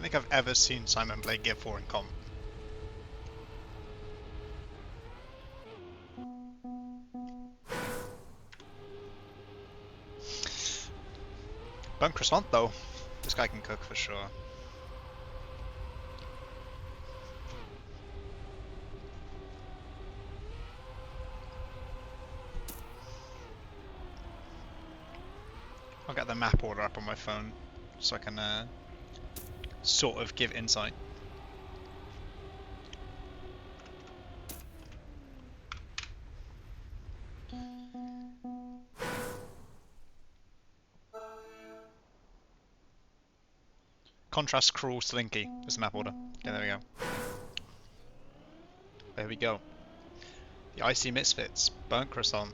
think I've ever seen S1mon play Gear 4 in comp. Burnt Croissant though. This guy can cook for sure. I'll get the map order up on my phone so I can sort of give insight. Contrast Cruel Slinky is the map order. Okay, there we go. There we go. The Icy Misfits, Burnt Croissant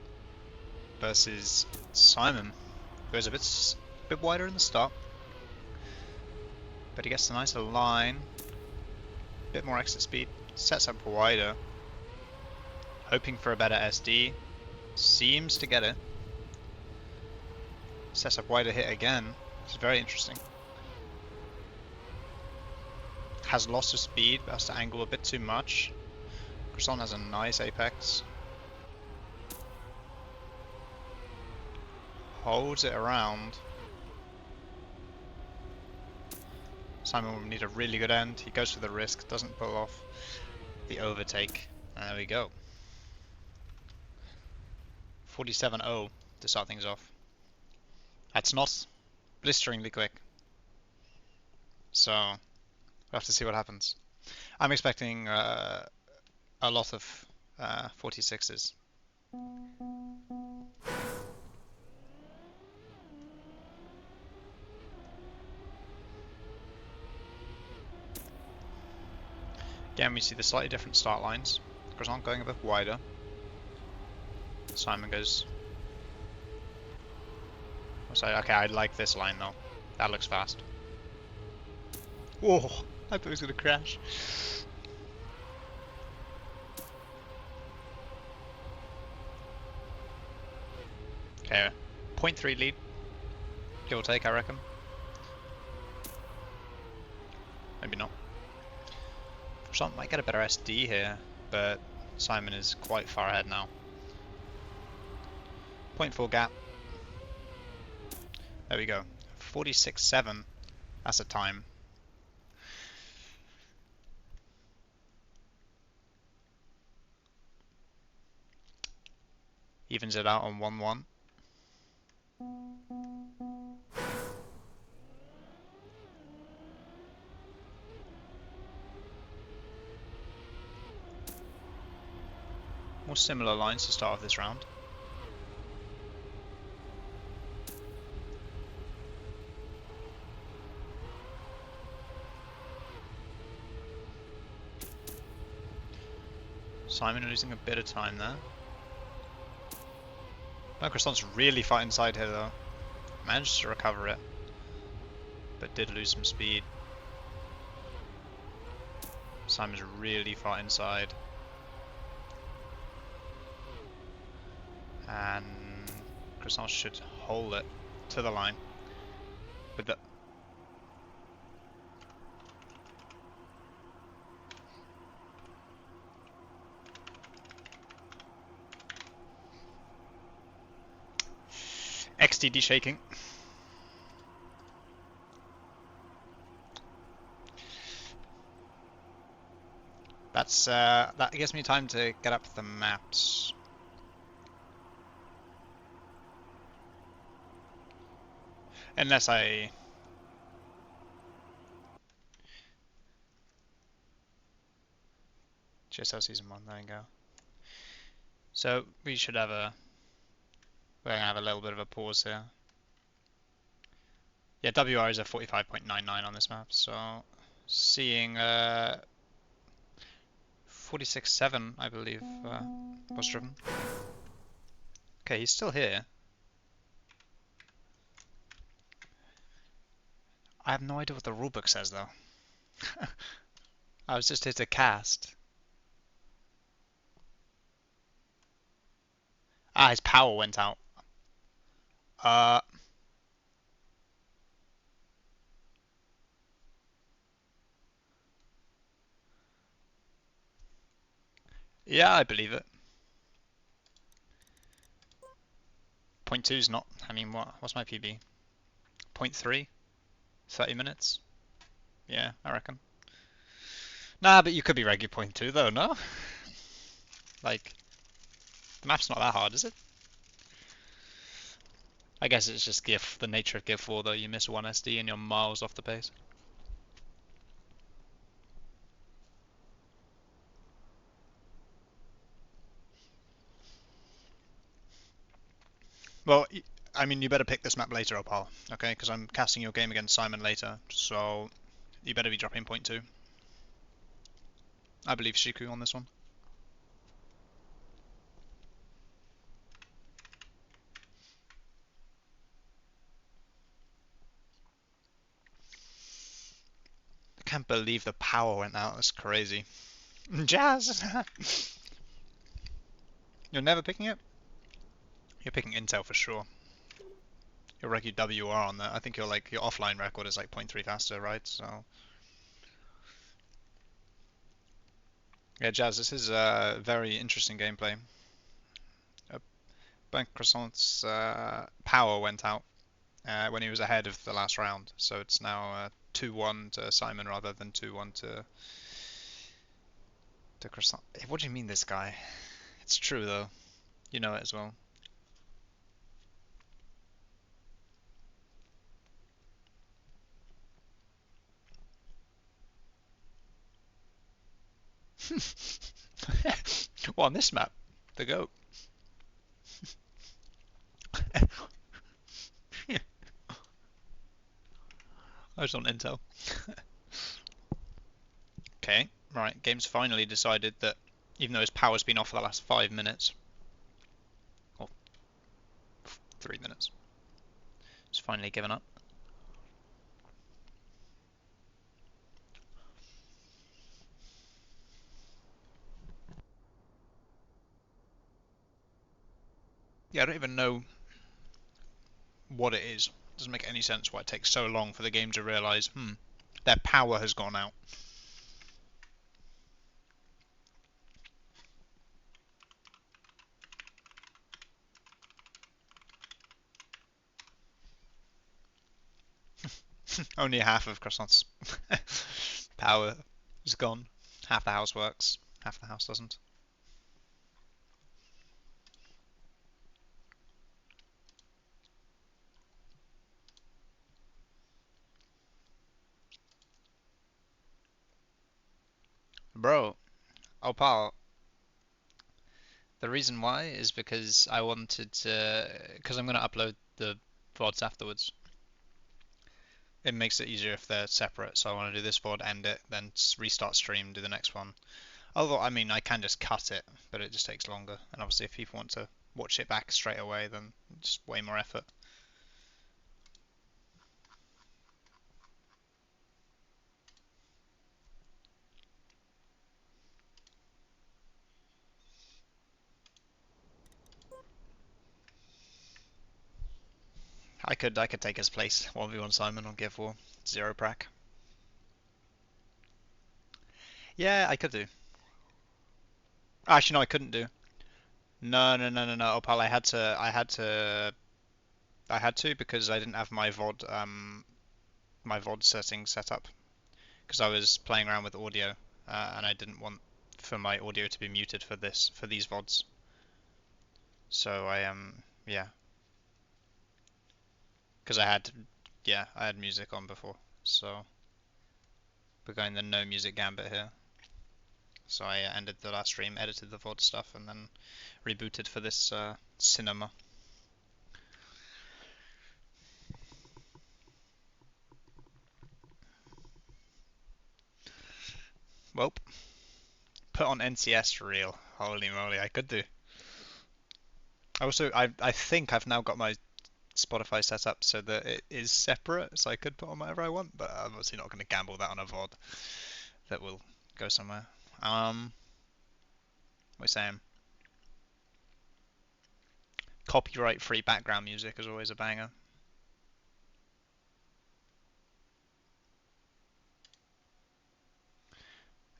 versus S1mon. Goes a bit wider in the start, but he gets a nicer line, bit more exit speed, sets up wider, hoping for a better SD, seems to get it, sets up wider hit again, which is very interesting. Has loss of speed, but has to angle a bit too much. Croissant has a nice apex. Holds it around. S1mon will need a really good end. He goes for the risk, doesn't pull off the overtake. And there we go. 47-0 to start things off. That's not blisteringly quick. So, we'll have to see what happens. I'm expecting a lot of 46s. Again, we see the slightly different start lines. Croissant going a bit wider. S1mon goes... Okay, I like this line though. That looks fast. Whoa! I thought he was going to crash. Okay, 0.3 lead. Give or take, I reckon. Maybe not. Croissant might get a better SD here, but S1mon is quite far ahead now. 0.4 gap. There we go. 46.7. That's a time. Evens it out on 1-1. More similar lines to start off this round. S1mon losing a bit of time there. Croissant's really fighting inside here though. Managed to recover it, but did lose some speed. S1mon's really far inside. And Croissant should hold it to the line. With the XTD shaking. That's that gives me time to get up the maps. Unless I... GSL Season 1, there you go. So we should have a... We're going to have a little bit of a pause here. Yeah, WR is a 45.99 on this map, so seeing 46.7, I believe, was driven. Okay, he's still here. I have no idea what the rulebook says though. I was just here to cast. Ah, his power went out. Yeah, I believe it. Point two is not. I mean, what's my PB? Point 0.3? 30 minutes? Yeah, I reckon. Nah, but you could be regu point two though, no? Like, the map's not that hard, is it? I guess it's just the nature of Gear 4 though. You miss one SD and you're miles off the pace. Well, I mean, you better pick this map later, Opal, okay? Because I'm casting your game against S1mon later, so you better be dropping point two. I believe Shiku on this one. I can't believe the power went out. That's crazy. Jazz! You're never picking it? You're picking Intel for sure. Your regu WR on that. I think your offline record is like point 0.3 faster, right? So yeah, Jazz, this is very interesting gameplay. Croissant's power went out when he was ahead of the last round, so it's now 2-1 to S1mon rather than 2-1 to Croissant. What do you mean, this guy? It's true though. You know it as well. Well, on this map, the goat. I was on Intel. Okay, right. Game's finally decided that even though his power's been off for the last 5 minutes, or 3 minutes, it's finally given up. Yeah, I don't even know what it is. It doesn't make any sense why it takes so long for the game to realise, their power has gone out. Only half of Croissant's power is gone. Half the house works, half the house doesn't. Bro, Opal, the reason why is because I wanted to, because I'm going to upload the VODs afterwards. It makes it easier if they're separate, so I want to do this VOD, end it, then restart stream, do the next one. Although, I mean, I can just cut it, but it just takes longer. And obviously, if people want to watch it back straight away, then it's way more effort. I could take his place. 1v1 S1mon on Gear 4. Zero prac. Yeah, I could do. Actually, no, I couldn't do. No, no, no, no, no. Opal, I had to because I didn't have my VOD settings set up because I was playing around with audio and I didn't want for my audio to be muted for these VODs. So yeah, because I had music on before. So we're going the no music gambit here. So I ended the last stream, edited the VOD stuff, and then rebooted for this cinema. Well, put on NCS for real. Holy moly, I could do. I think I've now got my Spotify set up so that it is separate, so I could put on whatever I want, but I'm obviously not going to gamble that on a VOD that will go somewhere. What are you saying? Copyright-free background music is always a banger.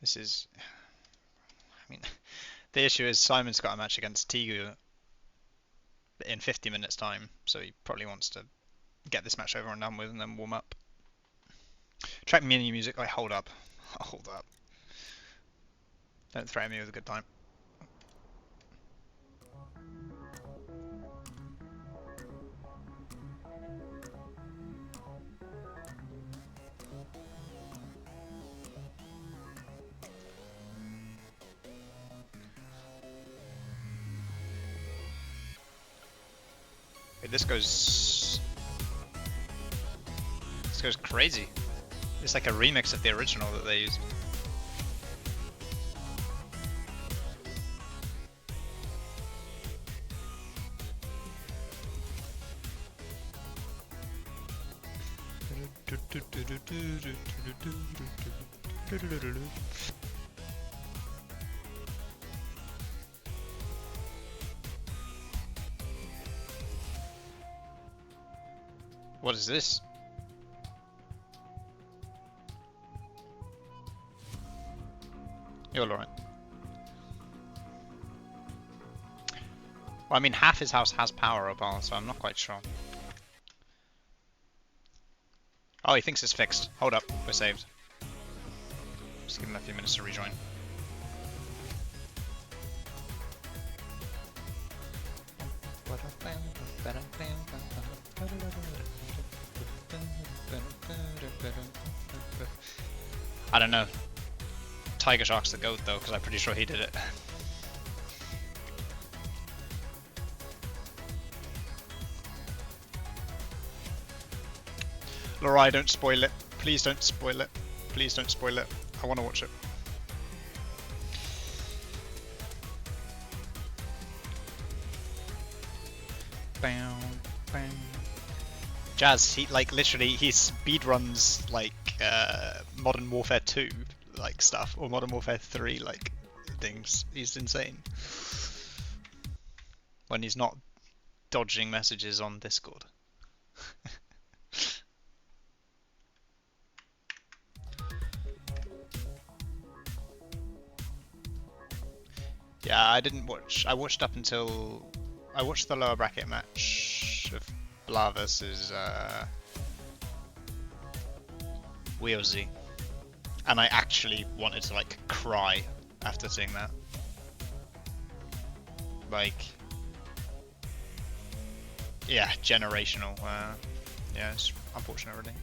This is, I mean, The issue is Simon's got a match against Tigu in 50 minutes time, so he probably wants to get this match over and done with and then warm up. Track mini music, like hold up. Hold up. Don't threaten me with a good time. Wait, this goes crazy. It's like a remix of the original that they used. What is this? You're alright. Well, I mean, half his house has power up on, so I'm not quite sure. Oh, he thinks it's fixed. Hold up, we're saved. Just give him a few minutes to rejoin. I don't know. Tiger Shark's the GOAT though, because I'm pretty sure he did it. Lorai, don't spoil it. Please don't spoil it. Please don't spoil it. I want to watch it. Bam, bam. Jazz, he like literally he speed runs like Modern Warfare 2 like stuff or Modern Warfare 3 like things. He's insane. When he's not dodging messages on Discord. Yeah, I didn't watch. I watched up until I watched the lower bracket match of Blah versus Wheelsy, and I actually wanted to like cry after seeing that. Like, yeah, generational. Yeah, it's unfortunate, really.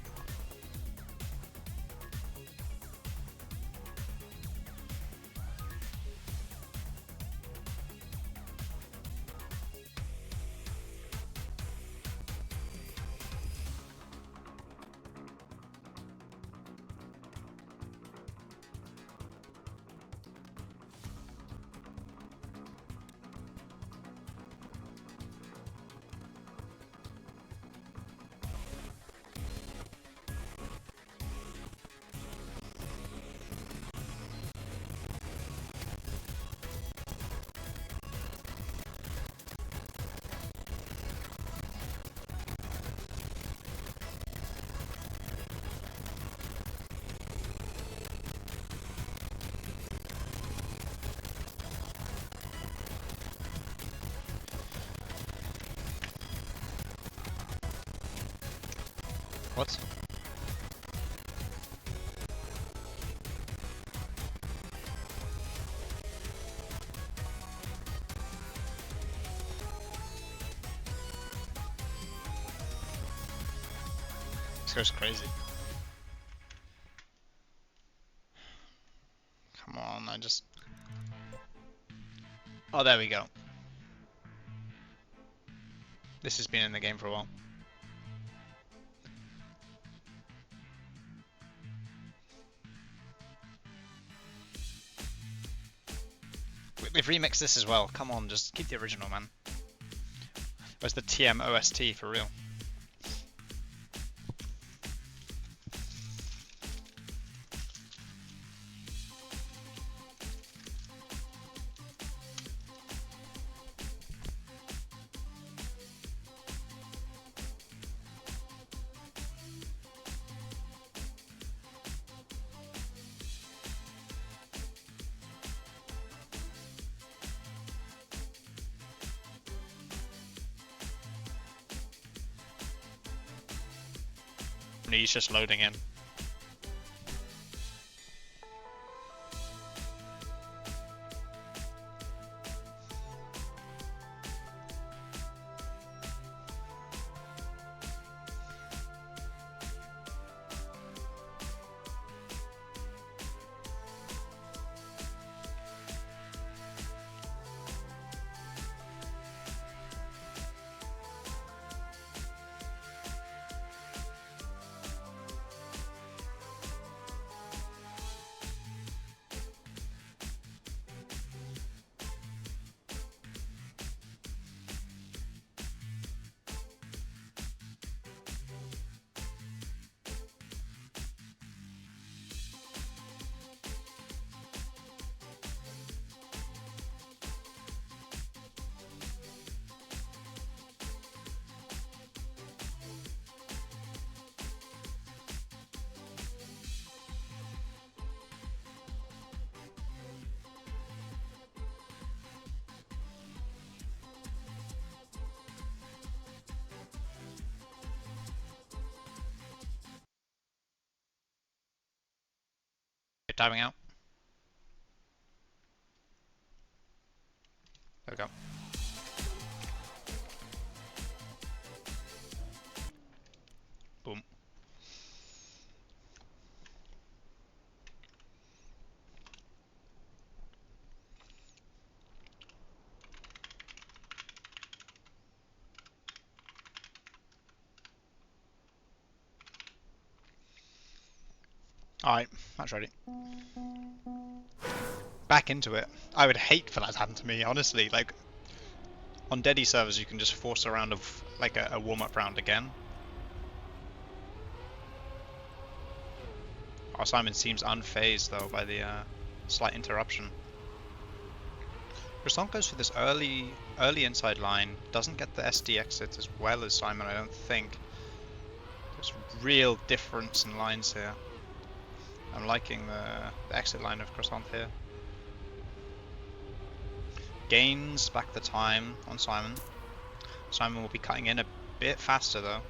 What? This goes crazy. Come on, I just... Oh, there we go. This has been in the game for a while. They've remixed this as well. Come on, just keep the original, man. Where's the TM OST for real? He's just loading in. Diving out. There we go. Boom. Alright, match ready. Back into it. I would hate for that to happen to me, honestly. Like, on Deady servers, you can just force a round of, like, a warm-up round again. Oh, Simon seems unfazed, though, by the slight interruption. Croissant goes for this early inside line. Doesn't get the SD exit as well as Simon, I don't think. There's real difference in lines here. I'm liking the exit line of Croissant here. Gains back the time on Simon. Simon will be cutting in a bit faster though.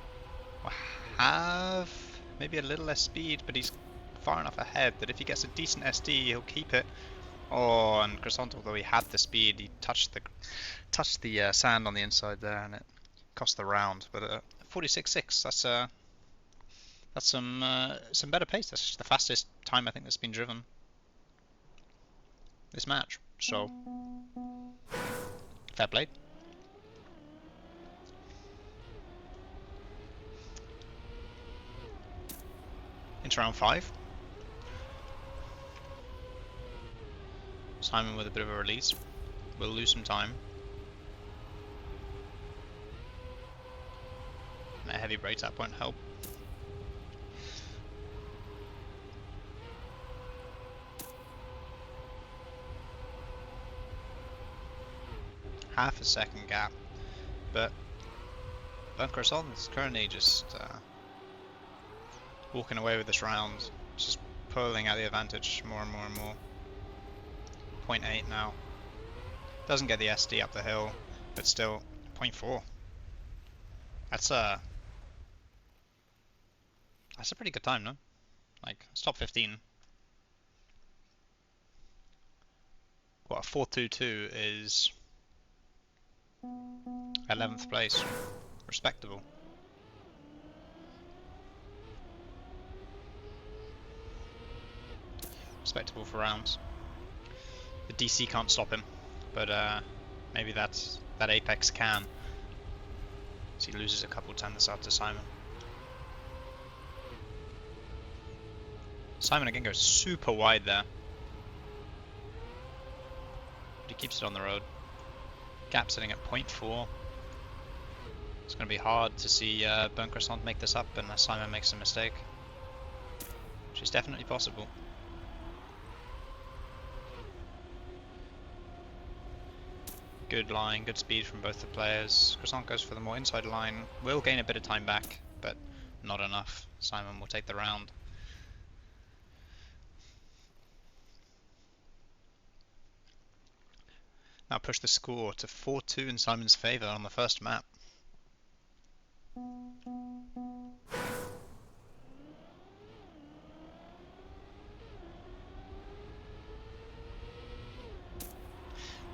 Will have maybe a little less speed, but he's far enough ahead that if he gets a decent SD, he'll keep it. Oh, and Croissant, although he had the speed, he touched the sand on the inside there, and it cost the round. But 46.6, that's some better pace. That's the fastest time I think that's been driven this match. So fair play. Into round 5. Simon with a bit of a release. We'll lose some time. And a heavy break tap won't help. Half a second gap, but Croissant is currently just walking away with this round, just pulling out the advantage more and more and more. 0.8 now. Doesn't get the SD up the hill, but still 0.4. That's a pretty good time, no? Like, it's top 15. What, a 4.22 is 11th place. Respectable. Respectable for rounds. The DC can't stop him, but maybe that Apex can. So he loses a couple tens out to Simon. Simon again goes super wide there, but he keeps it on the road. Gap sitting at 0.4. It's going to be hard to see Croissant make this up unless Simon makes a mistake, which is definitely possible. Good line, good speed from both the players. Croissant goes for the more inside line. Will gain a bit of time back, but not enough. Simon will take the round. Now push the score to 4-2 in Simon's favour on the first map.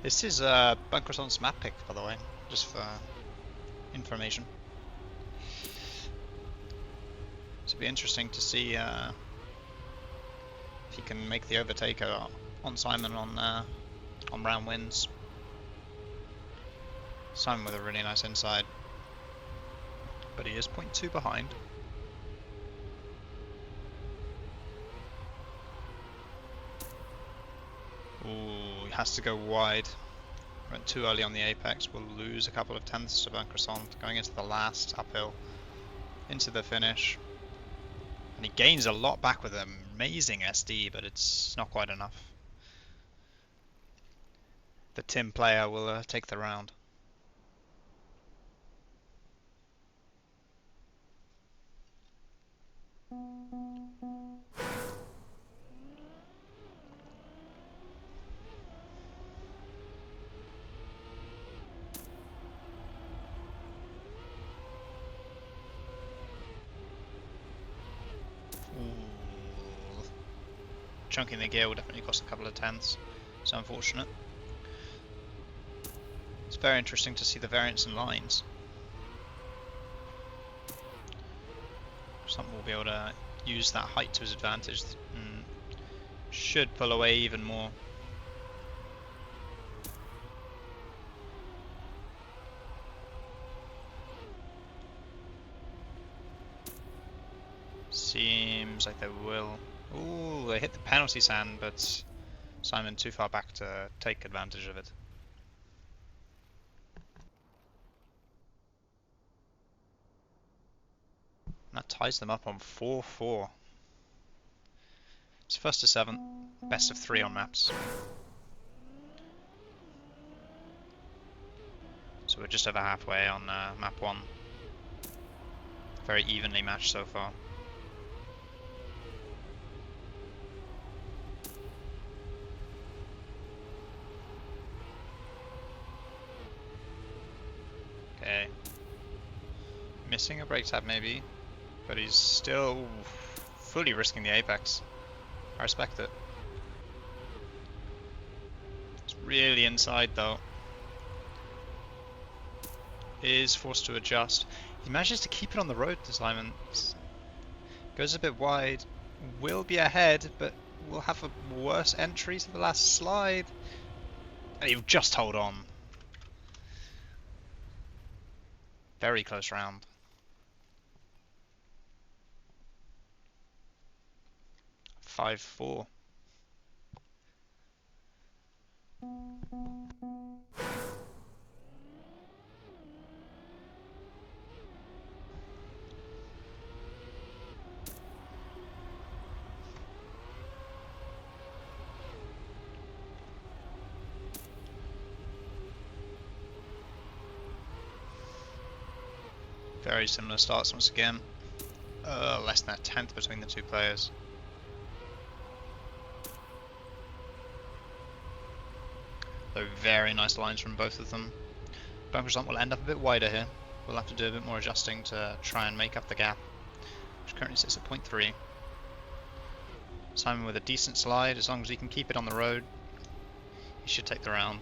This is Croissant's map pick, by the way, just for information. So it'll be interesting to see if he can make the overtake on S1mon on round wins. S1mon with a really nice inside, but he is 0.2 behind. Ooh, he has to go wide. Went too early on the apex. We'll lose a couple of tenths to Croissant going into the last uphill, into the finish. And he gains a lot back with an amazing SD, but it's not quite enough. The Tim player will take the round. Chunking the gear will definitely cost a couple of tenths. It's unfortunate. It's very interesting to see the variance in lines. Something will be able to use that height to his advantage and should pull away even more. Seems like they will. Ooh, they hit the penalty sand, but S1mon too far back to take advantage of it. And that ties them up on 4-4. It's first to 7, best of 3 on maps. So we're just over halfway on map 1. Very evenly matched so far. Okay. Missing a brake tab maybe, but he's still fully risking the apex. I respect it. It's really inside though. Is forced to adjust. He manages to keep it on the road this time. Goes a bit wide. Will be ahead, but will have a worse entry to the last slide. And he'll just hold on. Very close round. Five, 4. Very similar starts once again. Less than a tenth between the two players. So very nice lines from both of them. Croissant will end up a bit wider here. We'll have to do a bit more adjusting to try and make up the gap, which currently sits at 0.3. S1mon with a decent slide, as long as he can keep it on the road, he should take the round.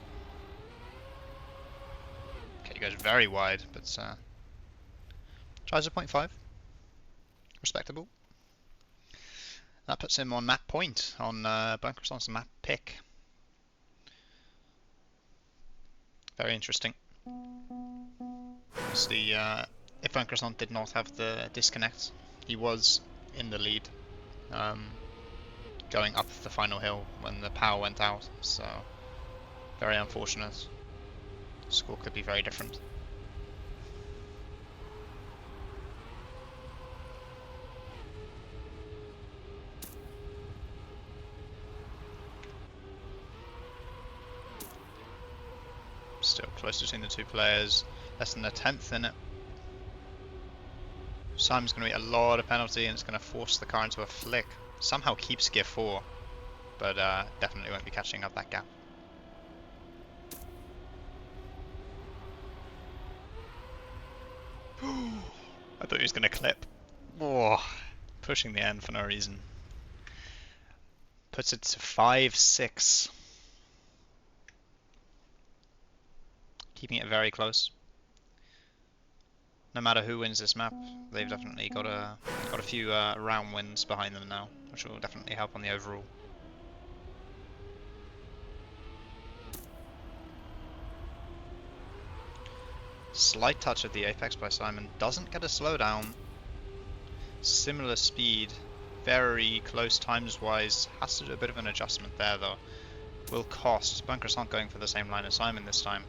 Okay, he goes very wide, but tries a 0.5. Respectable. That puts him on map point on Croissant's map pick. Very interesting. Obviously, if Croissant did not have the disconnect, he was in the lead, going up the final hill when the power went out. So, very unfortunate. Score could be very different. Still close between the two players, less than a tenth in it. S1mon's going to be a lot of penalty and it's going to force the car into a flick. Somehow keeps gear 4, but definitely won't be catching up that gap. I thought he was going to clip. Oh, pushing the end for no reason. Puts it to 5-6. keeping it very close. No matter who wins this map, they've definitely got a few round wins behind them now, which will definitely help on the overall. Slight touch at the apex by S1mon, doesn't get a slowdown. Similar speed, very close times wise, has to do a bit of an adjustment there though. Will cost. Bunkers aren't going for the same line as S1mon this time.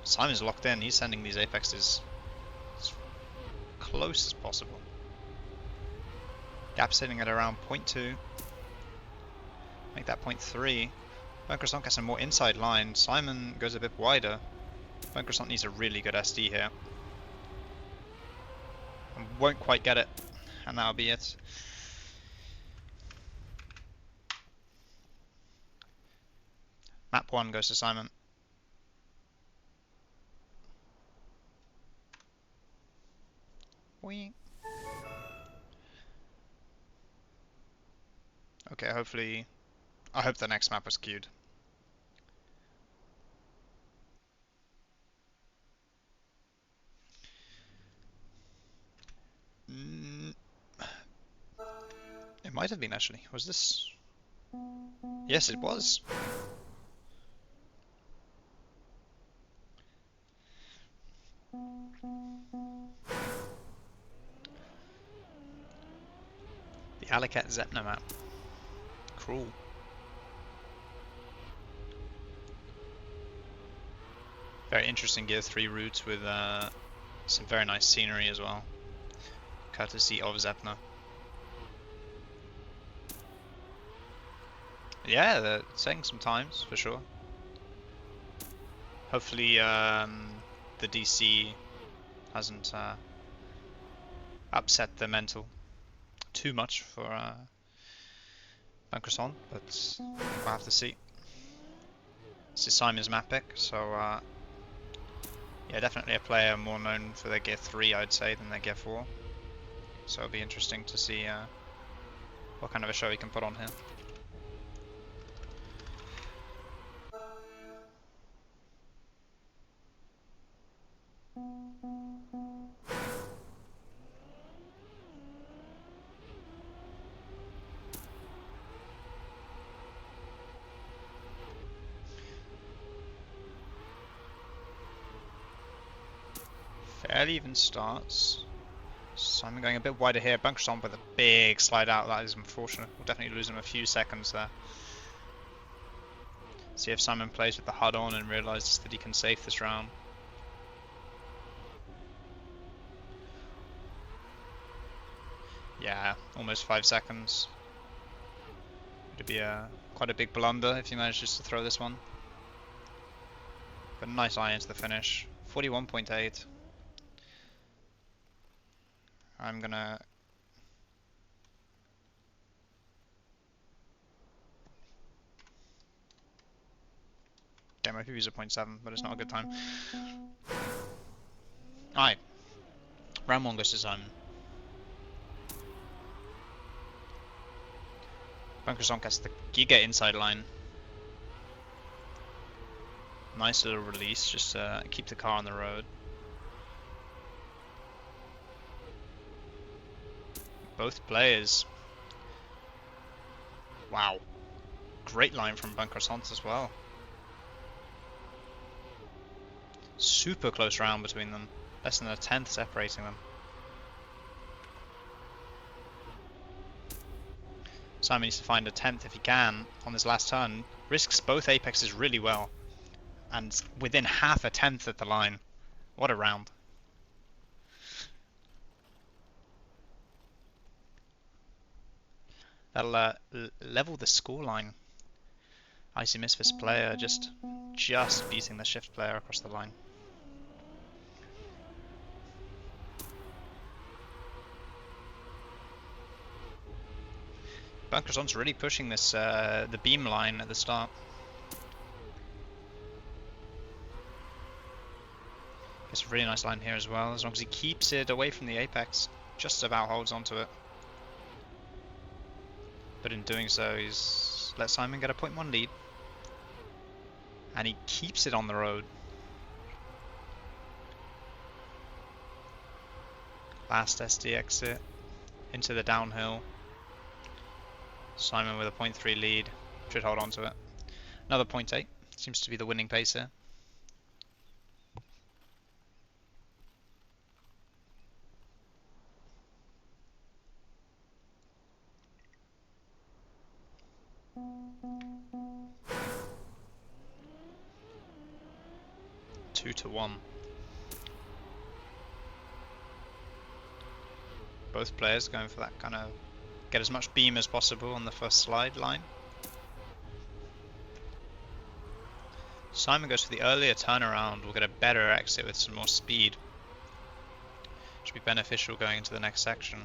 S1mon's locked in, he's sending these apexes as close as possible. Gap sitting at around 0.2. Make that 0.3. Croissant gets a more inside line. S1mon goes a bit wider. Croissant needs a really good SD here. And won't quite get it. And that'll be it. Map 1 goes to S1mon. Whee. Okay, hopefully... I hope the next map was queued. It might have been actually. Was this? Yes, it was. The Alicat Zepna map. Cruel. Very interesting Gear 3 routes with some very nice scenery as well. Courtesy of Zepna. Yeah, they're saying some times for sure. Hopefully the DC hasn't upset the mental too much for Croissant, but we'll have to see. This is S1mon's map pick, so yeah, definitely a player more known for their Gear 3, I'd say, than their Gear 4. So it'll be interesting to see what kind of a show he can put on here. Fairly even starts. S1mon going a bit wider here. Croissant with a big slide out. That is unfortunate. We'll definitely lose him a few seconds there. See if S1mon plays with the HUD on and realizes that he can save this round. Yeah, almost 5 seconds. It'd be quite a big blunder if he manages to throw this one. But nice eye into the finish. 41.8. I'm gonna... Okay, my PB's a 0.7, but it's not a good time. Alright. Round 1 goes to S1mon. Croissant gets the Giga inside line. Nice little release, just to keep the car on the road. Both players. Wow. Great line from Croissant as well. Super close round between them. Less than a tenth separating them. S1mon needs to find a 10th if he can on this last turn. Risks both apexes really well. And within half a 10th at the line. What a round. That'll level the scoreline. Icy Misfits player just beating the shift player across the line. Croissant's really pushing this the beam line at the start. It's a really nice line here as well, as long as he keeps it away from the apex. Just about holds onto it. But in doing so, he's let S1mon get a 0.1 lead. And he keeps it on the road. Last SD exit into the downhill. Simon with a 0.3 lead. Should hold on to it. Another 0.8. Seems to be the winning pace here. Two to 1. Both players going for that kind of get as much beam as possible on the first slide line. Simon goes for the earlier turnaround. We'll get a better exit with some more speed. Should be beneficial going into the next section.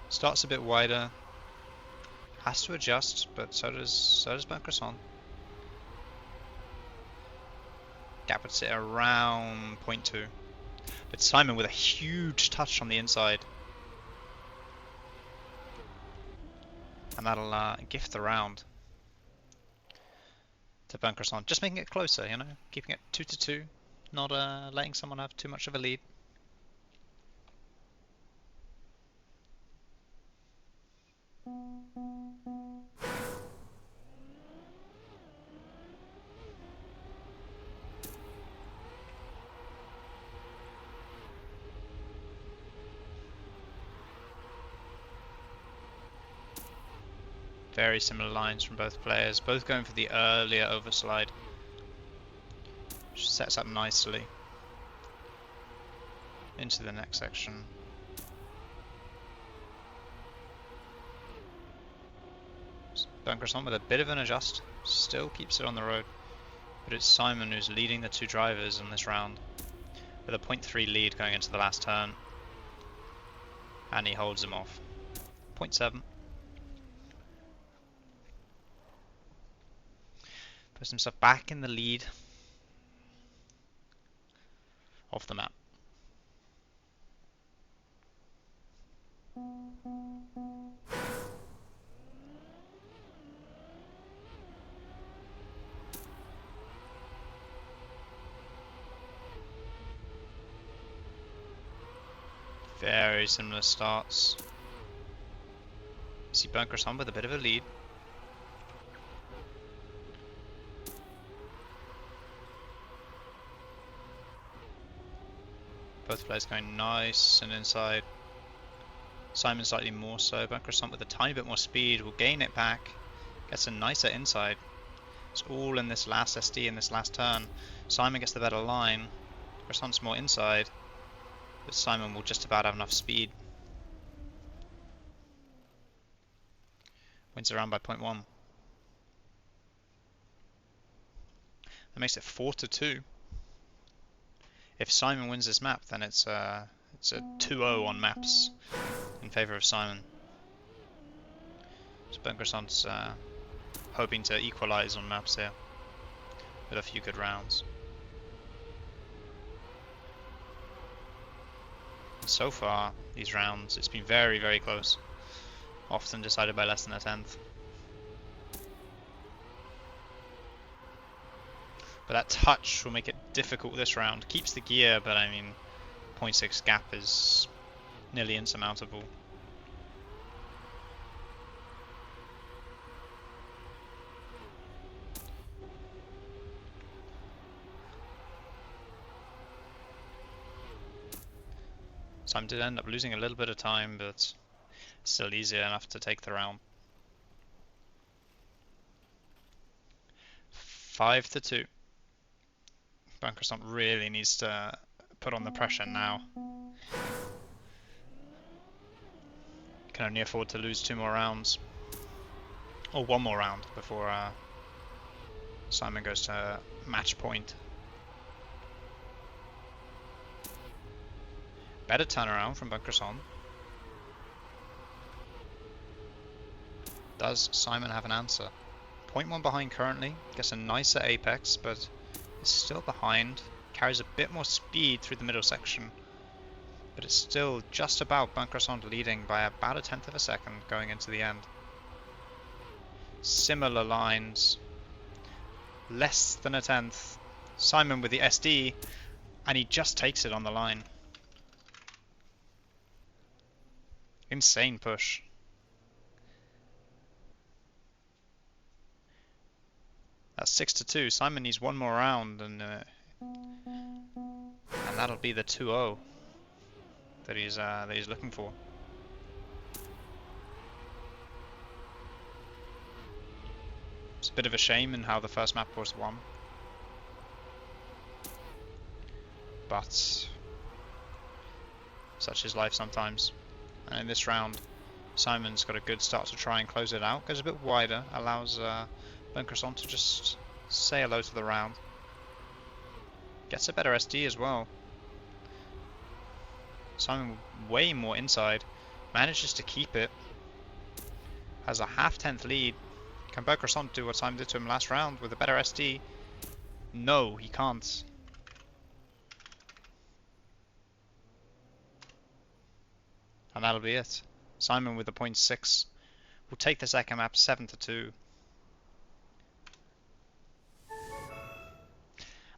Starts a bit wider. Has to adjust, but so does Croissant. Gap would sit around 0.2. But Simon with a huge touch on the inside. And that'll gift the round to Croissant. Just making it closer, you know, keeping it 2 to 2, not letting someone have too much of a lead. Very similar lines from both players, both going for the earlier overslide, which sets up nicely into the next section. Croissant with a bit of an adjust, still keeps it on the road, but it's Simon who's leading the two drivers in this round with a 0.3 lead going into the last turn, and he holds him off. 0.7. Puts himself back in the lead of the map. Very similar starts. You see Croissant with a bit of a lead. Both players going nice and inside. Simon slightly more so, but Croissant with a tiny bit more speed will gain it back. Gets a nicer inside. It's all in this last SD in this last turn. Simon gets the better line. Croissant's more inside, but Simon will just about have enough speed. Wins around by 0.1. That makes it 4 to 2. If Simon wins this map, then it's a 2-0 on maps in favour of Simon. So Croissant's hoping to equalise on maps here with a few good rounds. So far, these rounds, it's been very, very close. Often decided by less than a tenth. But that touch will make it difficult this round. Keeps the gear, but I mean, 0.6 gap is nearly insurmountable. Simon did end up losing a little bit of time, but still easy enough to take the round. 5 to 2. Croissant really needs to put on the pressure now. Can only afford to lose 2 more rounds. Or 1 more round before Simon goes to match point. Better turnaround from Croissant. Does Simon have an answer? 0.1 behind currently, gets a nicer apex, but is still behind. Carries a bit more speed through the middle section, but it's still just about Croissant leading by about a tenth of a second going into the end. Similar lines. less than a tenth. S1mon with the SD, and he just takes it on the line. Insane push. That's 6-2. S1mon needs one more round, and that'll be the 2-0 that he's looking for. It's a bit of a shame in how the first map was won, but such is life sometimes. And in this round, S1mon's got a good start to try and close it out. Goes a bit wider, allows Croissant to just say hello to the round. Gets a better SD as well. S1mon way more inside, manages to keep it. Has a half-tenth lead. Can Croissant do what S1mon did to him last round with a better SD? No, he can't. And that'll be it. S1mon with the 0.6 will take the second map 7-2.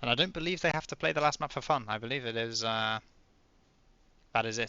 And I don't believe they have to play the last map for fun. I believe it is that is it.